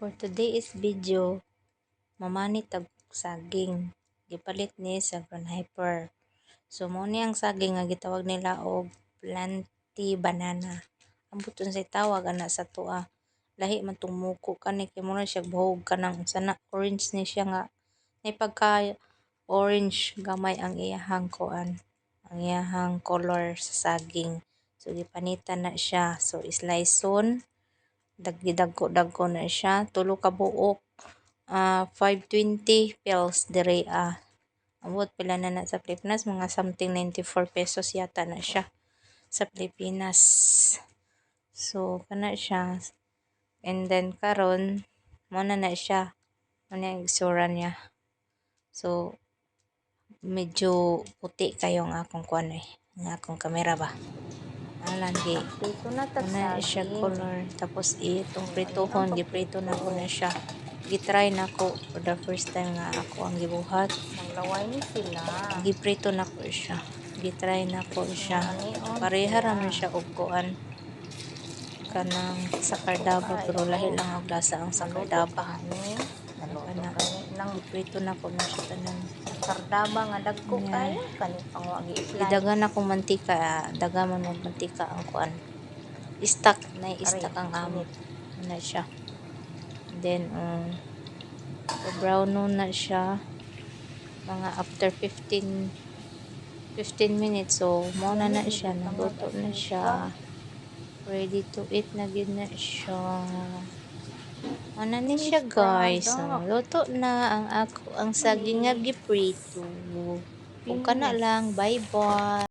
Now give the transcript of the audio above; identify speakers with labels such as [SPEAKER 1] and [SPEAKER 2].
[SPEAKER 1] For today's video, mamanit tag saging. Gipalit ni sa ground hyper. So mo ni ang saging nga gitawag nila og planty banana. Ang buton say tawag ana sa tuwa. Lahi man tong muko kani kay mo na siya buhog kanang sana orange ni siya nga nay pagka orange gamay ang iyahang kuan. Ang iyahang color sa saging. So gipanitan na siya. So isliceon dagko na siya, tulo ka buok, 520 pills dire Abot pila na sa Pilipinas, mga something 94 pesos yata na siya sa Pilipinas. So kana siya, and then karon mo na siya, ano yung igsura niya. So medyo puti kayo ang akong kuan ang akong camera ba. Lagi
[SPEAKER 2] Prito na
[SPEAKER 1] na siya color, tapos itong pritohon giprito na ko na siya. Gitry na ko for the first time nga ako ang gibuhat.
[SPEAKER 2] Naglaway ni sila.
[SPEAKER 1] Giprito na ko siya. Gitry na ko siya. Pareha raman siya og kuan kanang sa kardaba, pero lahi lang ang lasa ang sa kardaba. Kanang giprito na ko na siya tanan.
[SPEAKER 2] Kardaba nga dagko kayo kani pangwagi isla.
[SPEAKER 1] Idagan ako mantika, daga man og mantika ang kuan. Istak ang amot na siya. Then brown na siya mga after 15 minutes. So mo na siya, naluto na siya, ready to eat na gid na siya. Ano ni siya guys, luto na ang saging nga giprito. Kung kana lang, bye bye.